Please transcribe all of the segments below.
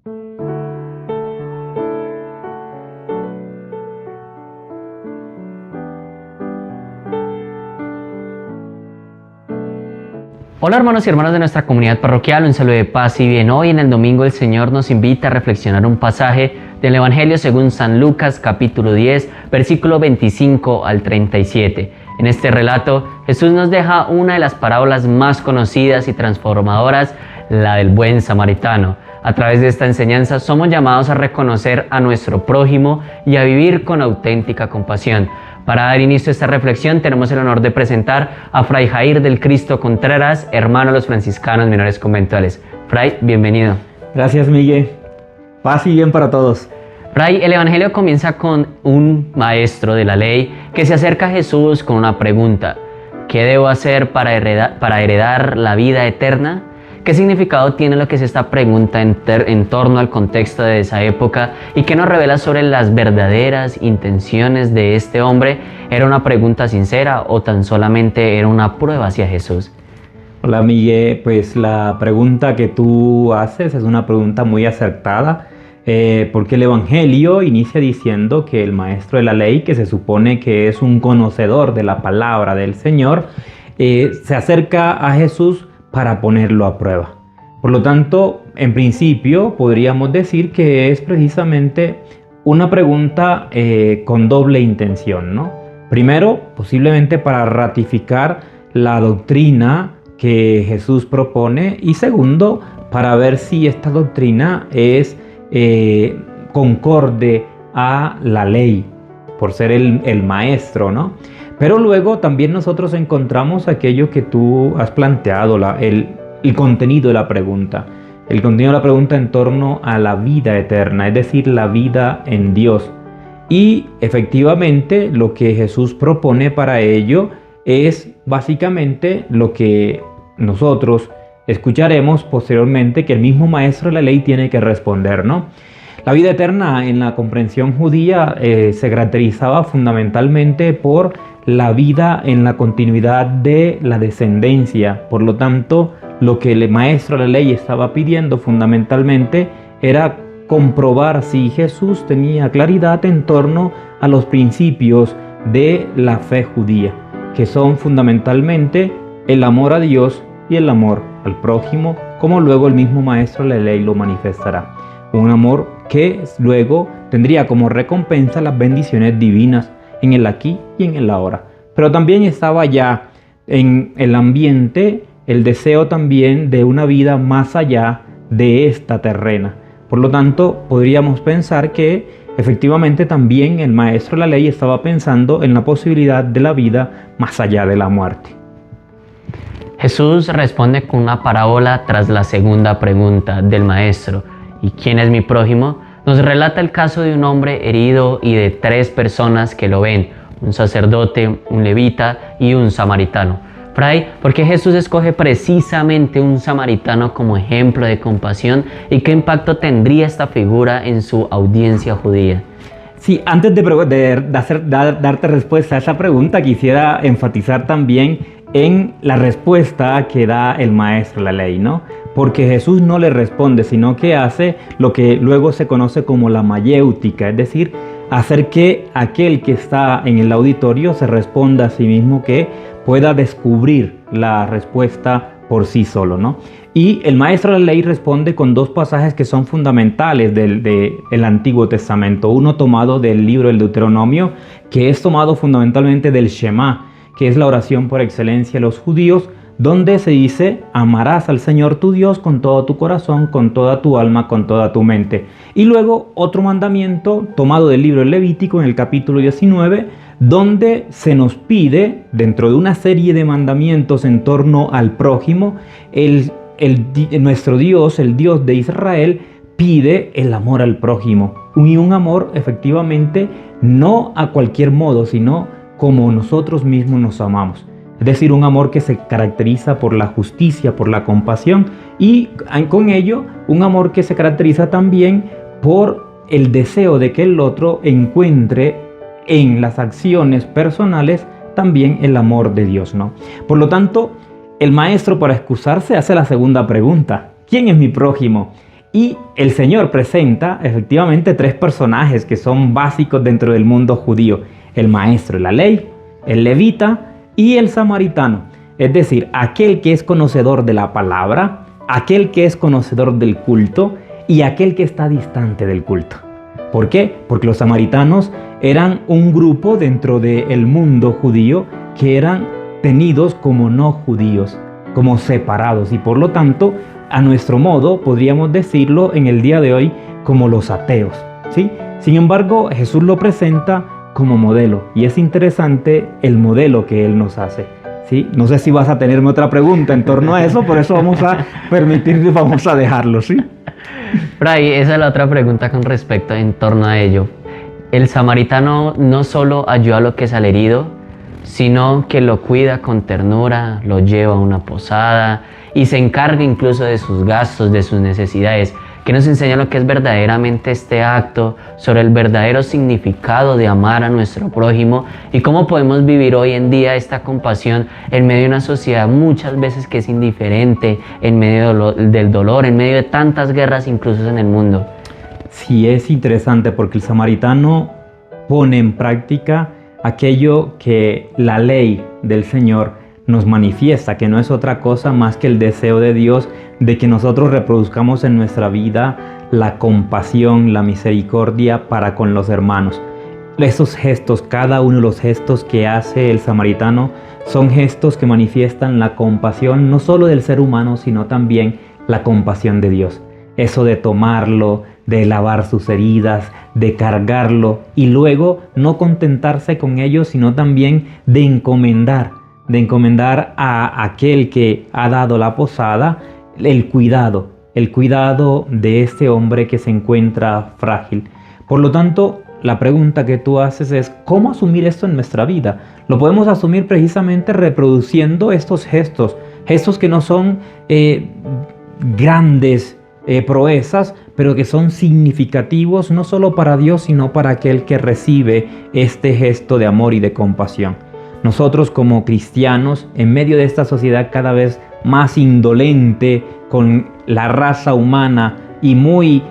Hola hermanos y hermanas de nuestra comunidad parroquial, un saludo de paz y bien. Hoy en el domingo el Señor nos invita a reflexionar un pasaje del Evangelio según San Lucas capítulo 10, versículo 25 al 37. En este relato Jesús nos deja una de las parábolas más conocidas y transformadoras, la del buen samaritano. A través de esta enseñanza somos llamados a reconocer a nuestro prójimo y a vivir con auténtica compasión. Para dar inicio a esta reflexión tenemos el honor de presentar a Fray Jair del Cristo Contreras, hermano de los franciscanos menores conventuales. Fray, bienvenido. Gracias, Miguel. Paz y bien para todos. Fray, el Evangelio comienza con un maestro de la ley que se acerca a Jesús con una pregunta. ¿Qué debo hacer para heredar la vida eterna? ¿Qué significado tiene lo que es esta pregunta en torno al contexto de esa época y qué nos revela sobre las verdaderas intenciones de este hombre? ¿Era una pregunta sincera o tan solamente era una prueba hacia Jesús? Hola, Miguel. Pues la pregunta que tú haces es una pregunta muy acertada, porque el Evangelio inicia diciendo que el maestro de la ley, que se supone que es un conocedor de la palabra del Señor, se acerca a Jesús para ponerlo a prueba. Por lo tanto, en principio podríamos decir que es precisamente una pregunta con doble intención, ¿no? Primero, posiblemente para ratificar la doctrina que Jesús propone, y segundo, para ver si esta doctrina es concorde a la ley, por ser el maestro, ¿no? Pero luego también nosotros encontramos aquello que tú has planteado, el contenido de la pregunta. El contenido de la pregunta en torno a la vida eterna, es decir, la vida en Dios. Y efectivamente lo que Jesús propone para ello es básicamente lo que nosotros escucharemos posteriormente que el mismo maestro de la ley tiene que responder, ¿no? La vida eterna en la comprensión judía se caracterizaba fundamentalmente por la vida en la continuidad de la descendencia. Por lo tanto, lo que el maestro de la ley estaba pidiendo fundamentalmente era comprobar si Jesús tenía claridad en torno a los principios de la fe judía, que son fundamentalmente el amor a Dios y el amor al prójimo, como luego el mismo maestro de la ley lo manifestará. Un amor que luego tendría como recompensa las bendiciones divinas en el aquí y en el ahora. Pero también estaba ya en el ambiente el deseo también de una vida más allá de esta terrena. Por lo tanto, podríamos pensar que efectivamente también el maestro de la ley estaba pensando en la posibilidad de la vida más allá de la muerte. Jesús responde con una parábola tras la segunda pregunta del maestro. ¿Y quién es mi prójimo? Nos relata el caso de un hombre herido y de 3 personas que lo ven, un sacerdote, un levita y un samaritano. Fray, ¿por qué Jesús escoge precisamente un samaritano como ejemplo de compasión y qué impacto tendría esta figura en su audiencia judía? Sí, antes de darte respuesta a esa pregunta, quisiera enfatizar también en la respuesta que da el maestro de la ley, ¿no? Porque Jesús no le responde, sino que hace lo que luego se conoce como la mayéutica, es decir, hacer que aquel que está en el auditorio se responda a sí mismo, que pueda descubrir la respuesta por sí solo, ¿no? Y el maestro de la ley responde con 2 pasajes que son fundamentales del Antiguo Testamento. Uno tomado del libro del Deuteronomio, que es tomado fundamentalmente del Shema, que es la oración por excelencia de los judíos, donde se dice: amarás al Señor tu Dios con todo tu corazón, con toda tu alma, con toda tu mente. Y luego otro mandamiento tomado del libro del Levítico en el capítulo 19, donde se nos pide, dentro de una serie de mandamientos en torno al prójimo, nuestro Dios, el Dios de Israel, pide el amor al prójimo. Y un amor efectivamente no a cualquier modo, sino como nosotros mismos nos amamos. Es decir, un amor que se caracteriza por la justicia, por la compasión, y con ello un amor que se caracteriza también por el deseo de que el otro encuentre en las acciones personales también el amor de Dios, ¿no? Por lo tanto, el maestro, para excusarse, hace la segunda pregunta: ¿quién es mi prójimo? Y el Señor presenta efectivamente tres personajes que son básicos dentro del mundo judío: el maestro de la ley, el levita y el samaritano. Es decir, aquel que es conocedor de la palabra, aquel que es conocedor del culto y aquel que está distante del culto. ¿Por qué? Porque los samaritanos eran un grupo dentro del mundo judío que eran tenidos como no judíos, como separados, y por lo tanto, a nuestro modo, podríamos decirlo en el día de hoy como los ateos, ¿sí? Sin embargo, Jesús lo presenta como modelo, y es interesante el modelo que Él nos hace, ¿sí? No sé si vas a tenerme otra pregunta en torno a eso, por eso vamos a vamos a dejarlo, ¿sí? Fray, esa es la otra pregunta con respecto en torno a ello. El samaritano no solo ayuda a lo que es al herido, sino que lo cuida con ternura, lo lleva a una posada y se encarga incluso de sus gastos, de sus necesidades, que nos enseña lo que es verdaderamente este acto, sobre el verdadero significado de amar a nuestro prójimo y cómo podemos vivir hoy en día esta compasión en medio de una sociedad muchas veces que es indiferente, en medio del dolor, en medio de tantas guerras incluso en el mundo. Sí, es interesante porque el samaritano pone en práctica aquello que la ley del Señor nos manifiesta, que no es otra cosa más que el deseo de Dios de que nosotros reproduzcamos en nuestra vida la compasión, la misericordia para con los hermanos. Esos gestos, cada uno de los gestos que hace el samaritano, son gestos que manifiestan la compasión no solo del ser humano, sino también la compasión de Dios. Eso de tomarlo, de lavar sus heridas, de cargarlo y luego no contentarse con ello, sino también de encomendar a aquel que ha dado la posada el cuidado de este hombre que se encuentra frágil. Por lo tanto, la pregunta que tú haces es: ¿cómo asumir esto en nuestra vida? Lo podemos asumir precisamente reproduciendo estos gestos que no son grandes proezas, pero que son significativos no solo para Dios, sino para aquel que recibe este gesto de amor y de compasión. Nosotros como cristianos, en medio de esta sociedad cada vez más indolente con la raza humana y muy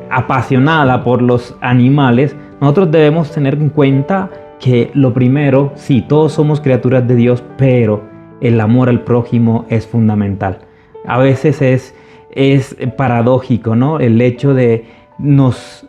apasionada por los animales, nosotros debemos tener en cuenta que lo primero, sí, todos somos criaturas de Dios, pero el amor al prójimo es fundamental. A veces es paradójico, ¿no? El hecho de nos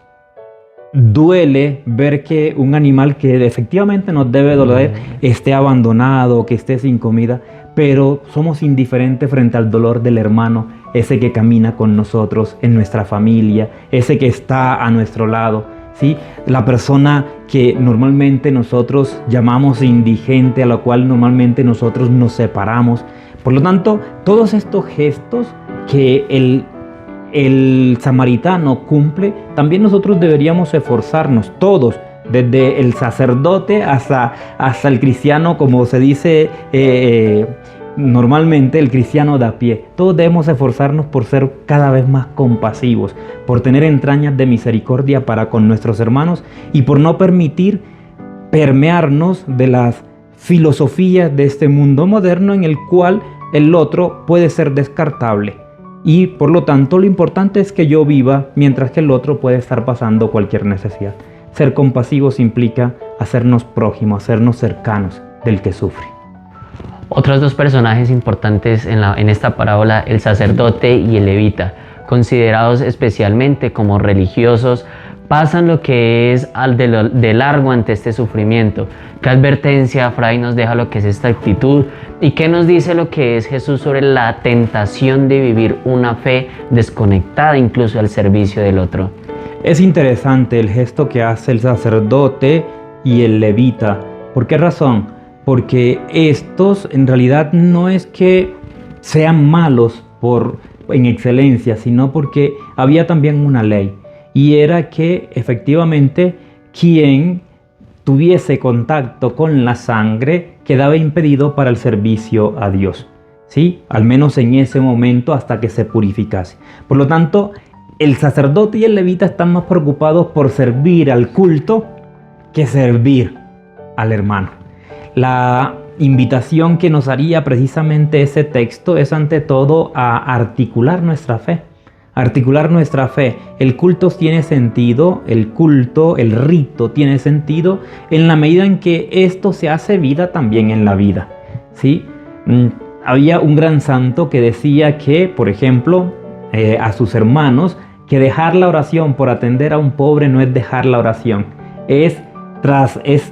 duele ver que un animal que efectivamente nos debe doler esté abandonado, que esté sin comida, pero somos indiferentes frente al dolor del hermano, ese que camina con nosotros en nuestra familia, ese que está a nuestro lado, ¿sí? La persona que normalmente nosotros llamamos indigente, a la cual normalmente nosotros nos separamos. Por lo tanto, todos estos gestos que el samaritano cumple, también nosotros deberíamos esforzarnos todos, desde el sacerdote hasta el cristiano, como se dice normalmente, el cristiano de a pie. Todos debemos esforzarnos por ser cada vez más compasivos, por tener entrañas de misericordia para con nuestros hermanos y por no permitir permearnos de las filosofías de este mundo moderno en el cual el otro puede ser descartable. Y por lo tanto lo importante es que yo viva mientras que el otro puede estar pasando cualquier necesidad. Ser compasivos implica hacernos prójimos, hacernos cercanos del que sufre. Otros dos personajes importantes en esta parábola, el sacerdote y el levita, considerados especialmente como religiosos, pasan lo que es de largo ante este sufrimiento. ¿Qué advertencia, Fray, nos deja lo que es esta actitud? ¿Y qué nos dice lo que es Jesús sobre la tentación de vivir una fe desconectada incluso al servicio del otro? Es interesante el gesto que hace el sacerdote y el levita. ¿Por qué razón? Porque estos en realidad no es que sean malos en excelencia, sino porque había también una ley. Y era que efectivamente quien tuviese contacto con la sangre quedaba impedido para el servicio a Dios, ¿sí? Al menos en ese momento hasta que se purificase. Por lo tanto, el sacerdote y el levita están más preocupados por servir al culto que servir al hermano. La invitación que nos haría precisamente ese texto es ante todo a articular nuestra fe, articular nuestra fe. El culto tiene sentido, el rito tiene sentido en la medida en que esto se hace vida también en la vida, ¿sí? Había un gran santo que decía que, por ejemplo, a sus hermanos, que dejar la oración por atender a un pobre no es dejar la oración, es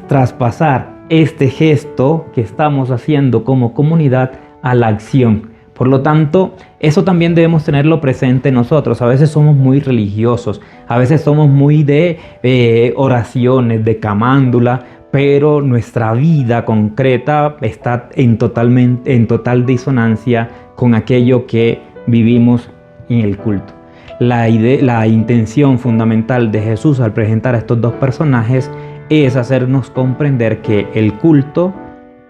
traspasar este gesto que estamos haciendo como comunidad a la acción. Por lo tanto, eso también debemos tenerlo presente nosotros. A veces somos muy religiosos, a veces somos muy de oraciones, de camándula, pero nuestra vida concreta está en total disonancia con aquello que vivimos en el culto. La intención fundamental de Jesús al presentar a estos dos personajes es hacernos comprender que el culto,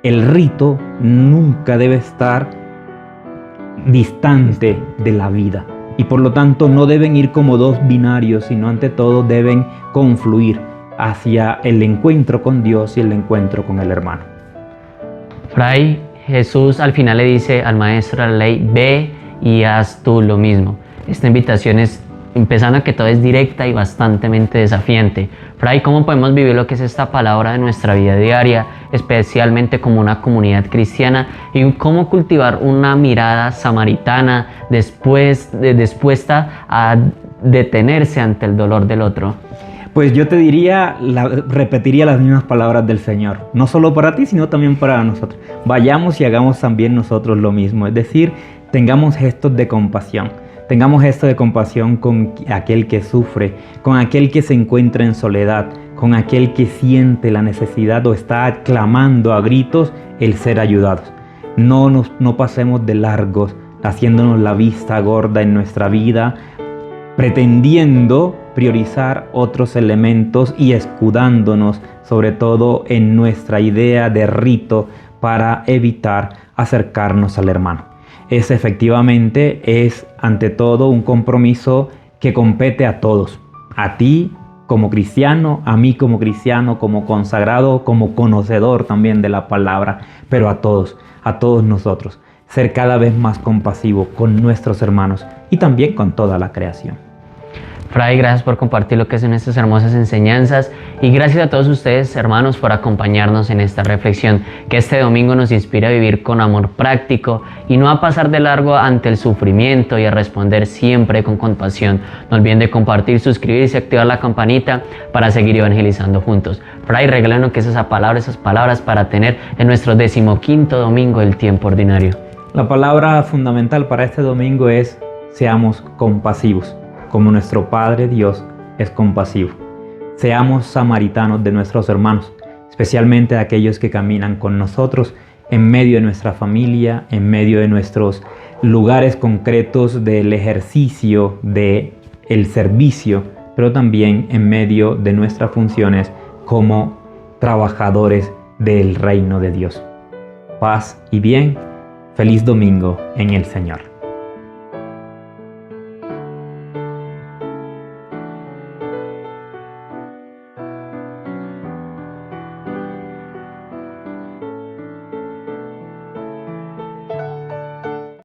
el rito, nunca debe estar distante de la vida, y por lo tanto no deben ir como dos binarios, sino ante todo deben confluir hacia el encuentro con Dios y el encuentro con el hermano. Fray, Jesús al final le dice al maestro de la ley: ve y haz tú lo mismo. Esta invitación es, empezando a que todo es directa y bastante desafiante. Fray, ¿cómo podemos vivir lo que es esta palabra de nuestra vida diaria, especialmente como una comunidad cristiana, y cómo cultivar una mirada samaritana dispuesta a detenerse ante el dolor del otro? Pues yo te repetiría las mismas palabras del Señor, no solo para ti, sino también para nosotros. Vayamos y hagamos también nosotros lo mismo, es decir, tengamos gestos de compasión. Tengamos gesto de compasión con aquel que sufre, con aquel que se encuentra en soledad, con aquel que siente la necesidad o está clamando a gritos el ser ayudados. No pasemos de largos, haciéndonos la vista gorda en nuestra vida, pretendiendo priorizar otros elementos y escudándonos sobre todo en nuestra idea de rito para evitar acercarnos al hermano. Efectivamente es ante todo un compromiso que compete a todos, a ti como cristiano, a mí como cristiano, como consagrado, como conocedor también de la palabra, pero a todos nosotros, ser cada vez más compasivo con nuestros hermanos y también con toda la creación. Fray, gracias por compartir lo que son estas hermosas enseñanzas, y gracias a todos ustedes, hermanos, por acompañarnos en esta reflexión. Que este domingo nos inspire a vivir con amor práctico y no a pasar de largo ante el sufrimiento, y a responder siempre con compasión. No olviden de compartir, suscribirse y activar la campanita para seguir evangelizando juntos. Fray, regálanos que esas palabras para tener en nuestro 15º domingo del tiempo ordinario. La palabra fundamental para este domingo es: seamos compasivos, como nuestro Padre Dios es compasivo. Seamos samaritanos de nuestros hermanos, especialmente de aquellos que caminan con nosotros en medio de nuestra familia, en medio de nuestros lugares concretos del ejercicio, del servicio, pero también en medio de nuestras funciones como trabajadores del reino de Dios. Paz y bien. Feliz domingo en el Señor.